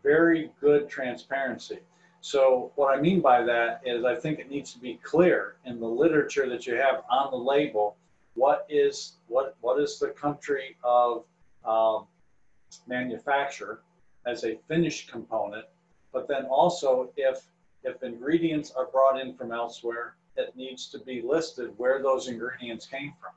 very good transparency. So what I mean by that is, I think it needs to be clear in the literature that you have on the label, what is the country of manufacture as a finished component, but then also if ingredients are brought in from elsewhere, it needs to be listed where those ingredients came from.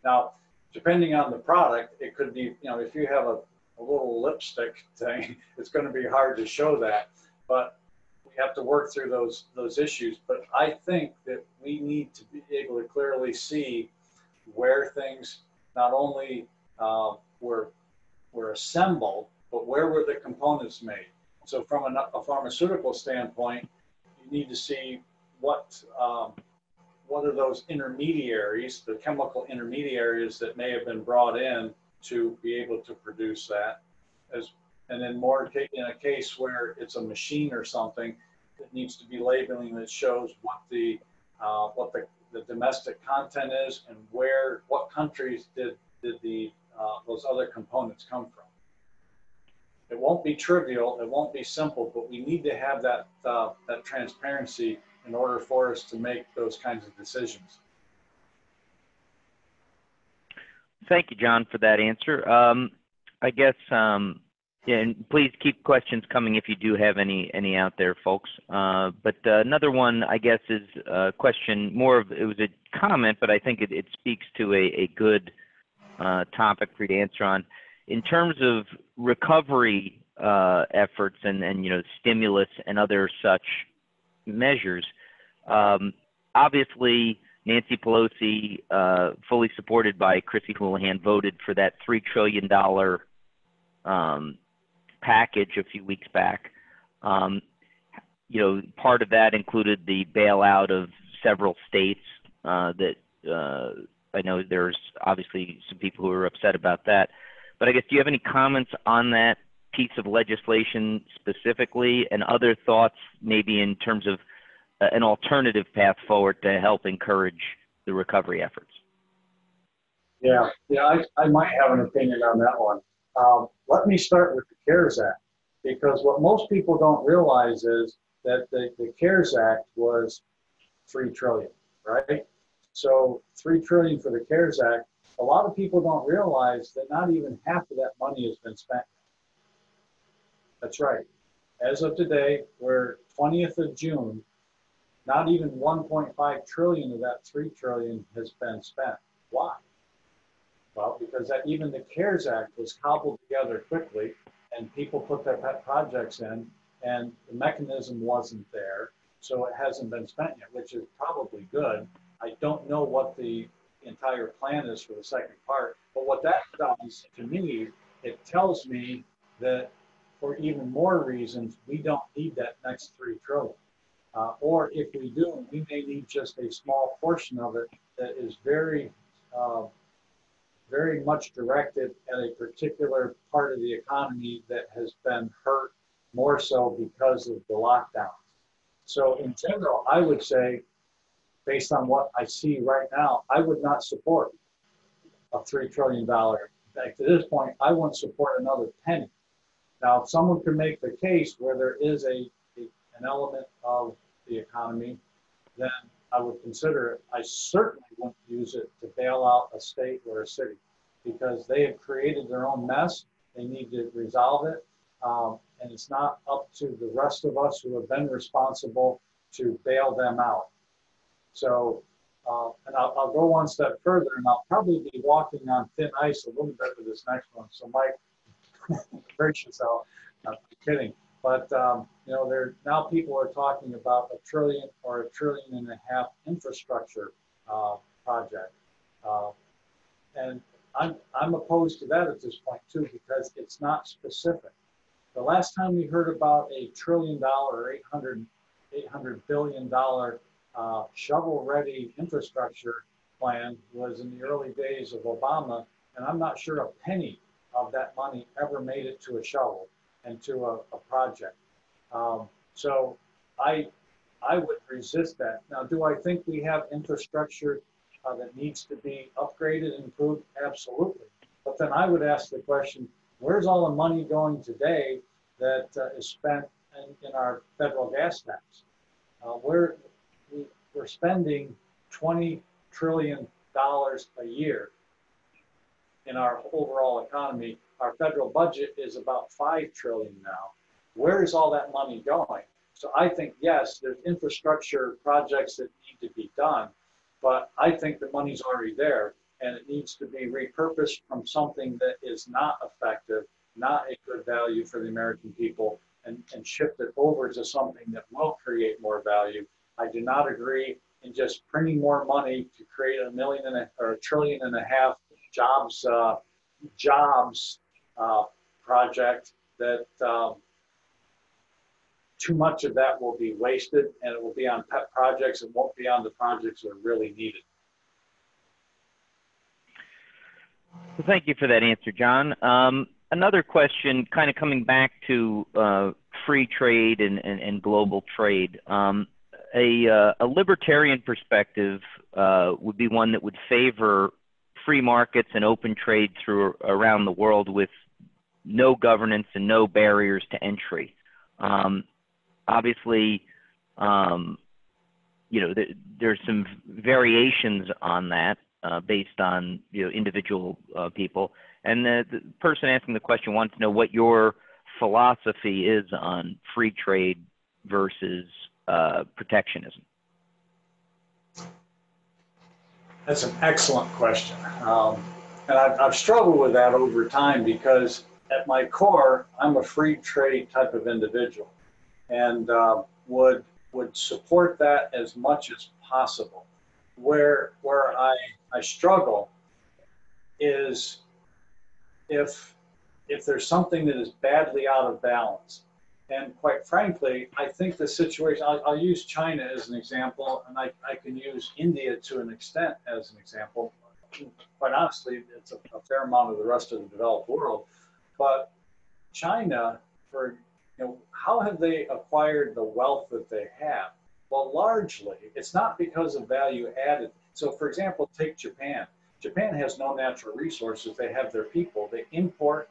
Now, depending on the product, it could be, if you have a little lipstick thing, it's going to be hard to show that, but we have to work through those issues. But I think that we need to be able to clearly see where things not only were assembled, but where were the components made. So from a pharmaceutical standpoint, you need to see what are those intermediaries, the chemical intermediaries that may have been brought in to be able to produce that. And then more in a case where it's a machine or something, that needs to be labeling that shows what the domestic content is, and what countries did those other components come from. It won't be trivial, it won't be simple, but we need to have that transparency in order for us to make those kinds of decisions. Thank you, John, for that answer. I guess, yeah, and please keep questions coming if you do have any out there, folks. But another one, I guess, is a question, it was a comment, but I think it speaks to a good topic for you to answer on. In terms of recovery efforts and stimulus and other such measures, obviously Nancy Pelosi, fully supported by Chrissy Houlihan, voted for that $3 trillion package a few weeks back. Part of that included the bailout of several states that I know there's obviously some people who are upset about that. But I guess, do you have any comments on that piece of legislation specifically, and other thoughts maybe in terms of an alternative path forward to help encourage the recovery efforts? Yeah, I might have an opinion on that one. Let me start with the CARES Act, because what most people don't realize is that the CARES Act was $3 trillion, right? So $3 trillion for the CARES Act. A lot of people don't realize that not even half of that money has been spent. That's right. As of today, we're 20th of June, not even 1.5 trillion of that 3 trillion has been spent. Why? Well, because even the CARES Act was cobbled together quickly, and people put their pet projects in, and the mechanism wasn't there so it hasn't been spent yet, which is probably good. I don't know what the entire plan is for the second part, but what that does to me, it tells me that for even more reasons, we don't need that next 3 trillion. Or if we do, we may need just a small portion of it that is uh, very much directed at a particular part of the economy that has been hurt more so because of the lockdown. So in general, I would say, based on what I see right now, I would not support a $3 trillion. In fact, to this point, I wouldn't support another penny. Now, if someone could make the case where there is an element of the economy, then I would consider it. I certainly wouldn't use it to bail out a state or a city because they have created their own mess. They need to resolve it. And it's not up to the rest of us who have been responsible to bail them out. So, and I'll go one step further, and I'll probably be walking on thin ice a little bit with this next one. So, Mike, brace yourself. I'm kidding. But, now people are talking about $1 trillion or $1.5 trillion infrastructure project. And I'm opposed to that at this point, too, because it's not specific. The last time we heard about $1 trillion or $800 billion shovel-ready infrastructure plan was in the early days of Obama, and I'm not sure a penny of that money ever made it to a shovel and to a project. So I would resist that. Now, do I think we have infrastructure that needs to be upgraded and improved? Absolutely. But then I would ask the question, where's all the money going today that is spent in our federal gas tax? We're spending $20 trillion a year in our overall economy. Our federal budget is about $5 trillion now. Where is all that money going? So I think, yes, there's infrastructure projects that need to be done, but I think the money's already there and it needs to be repurposed from something that is not effective, not a good value for the American people, and shifted over to something that will create more value. I do not agree in just printing more money to create $1 trillion jobs project that too much of that will be wasted and it will be on pet projects. It won't be on the projects that are really needed. Well, thank you for that answer, John. Another question, kind of coming back to free trade and global trade. A libertarian perspective would be one that would favor free markets and open trade around the world with no governance and no barriers to entry. Obviously, there's some variations on that based on individual people. And the person asking the question wants to know what your philosophy is on free trade versus protectionism. That's an excellent question. And I've struggled with that over time because at my core, I'm a free trade type of individual and would support that as much as possible. Where I struggle is if there's something that is badly out of balance. And quite frankly, I think the situation, I'll use China as an example, and I can use India to an extent as an example. Quite honestly, it's a fair amount of the rest of the developed world. But China, how have they acquired the wealth that they have? Well, largely, it's not because of value added. So, for example, take Japan. Japan has no natural resources. They have their people. They import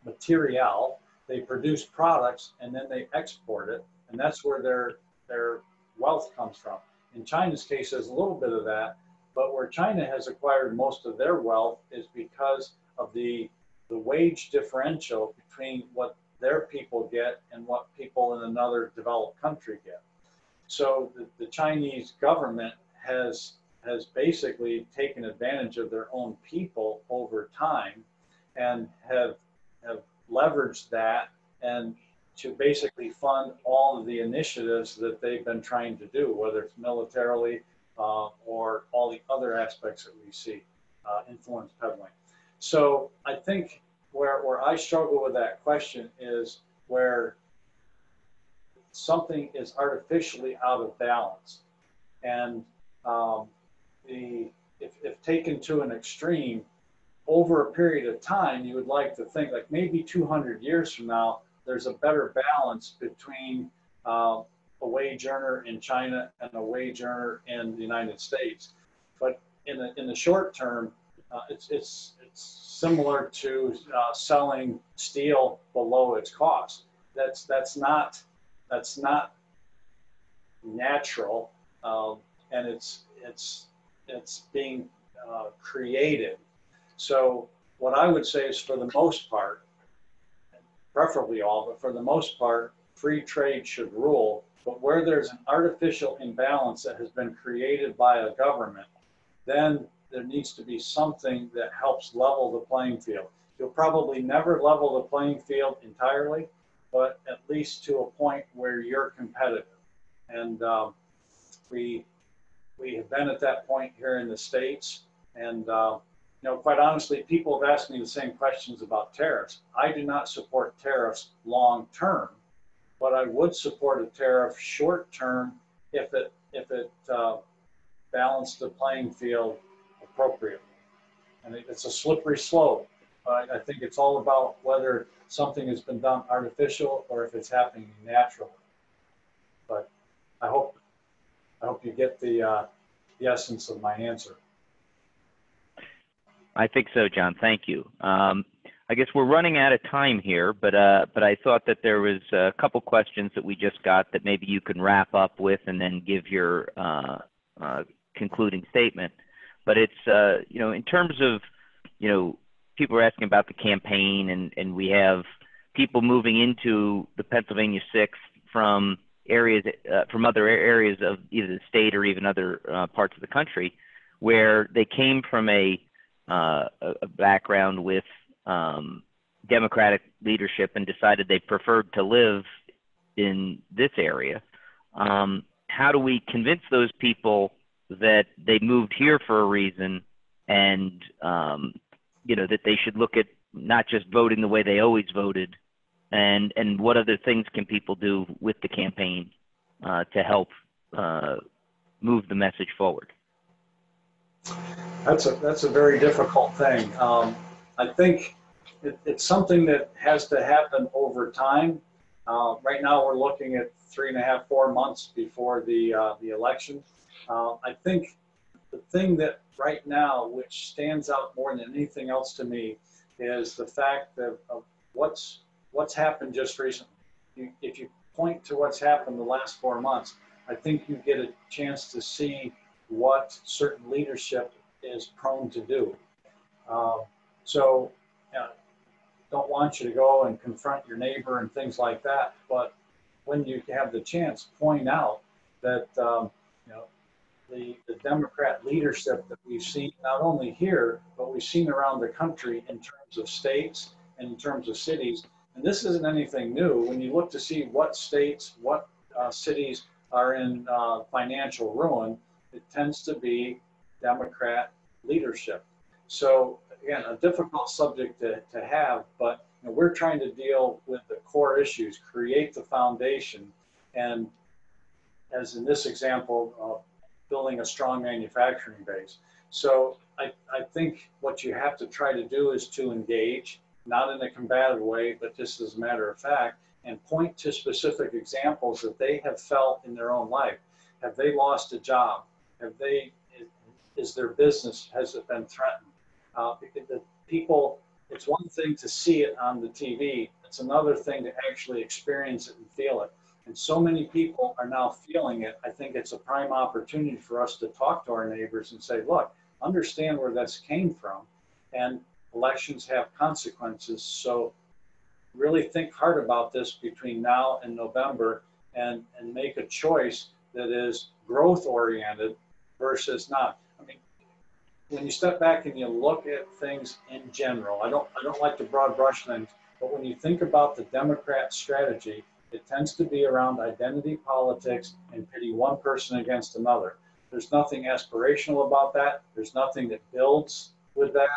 material, they produce products, and then they export it. And that's where their wealth comes from. In China's case, there's a little bit of that. But where China has acquired most of their wealth is because of the wage differential between what their people get and what people in another developed country get. So the Chinese government has basically taken advantage of their own people over time and have leveraged that and to basically fund all of the initiatives that they've been trying to do, whether it's militarily or all the other aspects that we see, influence peddling. So I think where I struggle with that question is where something is artificially out of balance. And if taken to an extreme, over a period of time, you would like to think like maybe 200 years from now, there's a better balance between a wage earner in China and a wage earner in the United States. But in the short term, it's similar to selling steel below its cost. That's not natural, and it's being created. So what I would say is, for the most part, preferably all, but for the most part, free trade should rule. But where there's an artificial imbalance that has been created by a government, then there needs to be something that helps level the playing field. You'll probably never level the playing field entirely, but at least to a point where you're competitive. And we have been at that point here in the States. And quite honestly, people have asked me the same questions about tariffs. I do not support tariffs long term, but I would support a tariff short term if it balanced the playing field appropriately. And it's a slippery slope. I think it's all about whether something has been done artificial or if it's happening naturally. But I hope you get the essence of my answer. I think so, John. Thank you. I guess we're running out of time here, but I thought that there was a couple questions that we just got that maybe you can wrap up with and then give your concluding statement. But it's in terms of people are asking about the campaign, and we have people moving into the Pennsylvania 6th from areas from other areas of either the state or even other parts of the country, where they came from a background with Democratic leadership and decided they preferred to live in this area. How do we convince those people that they moved here for a reason, and that they should look at not just voting the way they always voted, and what other things can people do with the campaign to help move the message forward? That's a very difficult thing. I think it's something that has to happen over time. Right now, we're looking at 3.5, 4 months before the election. I think the thing that right now, which stands out more than anything else to me, is the fact that of what's happened just recently. If you point to what's happened the last 4 months, I think you get a chance to see what certain leadership is prone to do. Don't want you to go and confront your neighbor and things like that, but when you have the chance, point out that the Democrat leadership that we've seen not only here, but we've seen around the country in terms of states and in terms of cities. And this isn't anything new. When you look to see what states, what cities are in financial ruin, it tends to be Democrat leadership. So again, a difficult subject to have, but we're trying to deal with the core issues, create the foundation, and as in this example, building a strong manufacturing base. So I think what you have to try to do is to engage, not in a combative way, but just as a matter of fact, and point to specific examples that they have felt in their own life. Have they lost a job? Is their business, has it been threatened? Because the people, it's one thing to see it on the TV, it's another thing to actually experience it and feel it. And so many people are now feeling it. I think it's a prime opportunity for us to talk to our neighbors and say, look, understand where this came from, and elections have consequences. So really think hard about this between now and November, and make a choice that is growth oriented versus not. I mean, when you step back and you look at things in general, I don't like to broad brush things, But when you think about the Democrat strategy, it tends to be around identity politics and pitting one person against another. There's nothing aspirational about that. There's nothing that builds with that.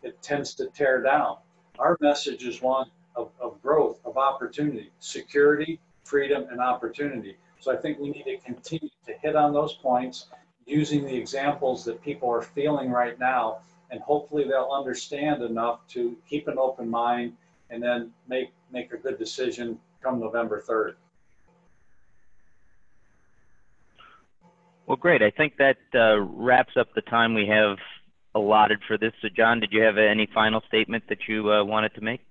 It tends to tear down. Our message is one of growth, of opportunity, security, freedom, and opportunity. So I think we need to continue to hit on those points using the examples that people are feeling right now, and hopefully they'll understand enough to keep an open mind and then make a good decision come November 3rd. Well, great. I think that wraps up the time we have allotted for this. So, John, did you have any final statement that you wanted to make?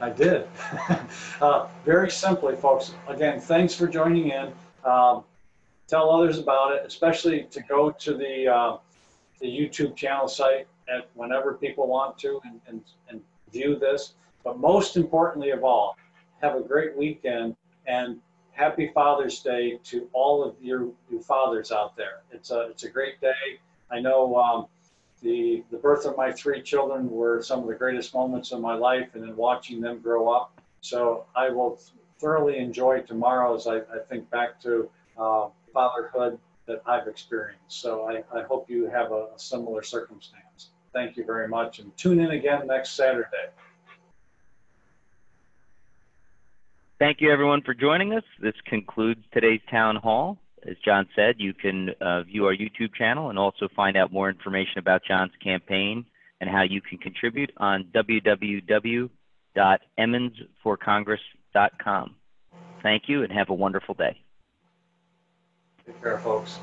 I did. Very simply, folks, again, thanks for joining in. Tell others about it, especially to go to the YouTube channel site at whenever people want to and view this. But most importantly of all, have a great weekend and happy Father's Day to all of you fathers out there. It's a great day. I know the birth of my 3 children were some of the greatest moments of my life, and then watching them grow up. So I will thoroughly enjoy tomorrow as I think back to fatherhood that I've experienced. So I hope you have a similar circumstance. Thank you very much, and tune in again next Saturday. Thank you, everyone, for joining us. This concludes today's town hall. As John said, you can view our YouTube channel and also find out more information about John's campaign and how you can contribute on www.emmonsforcongress.com. Thank you and have a wonderful day. Take care, folks.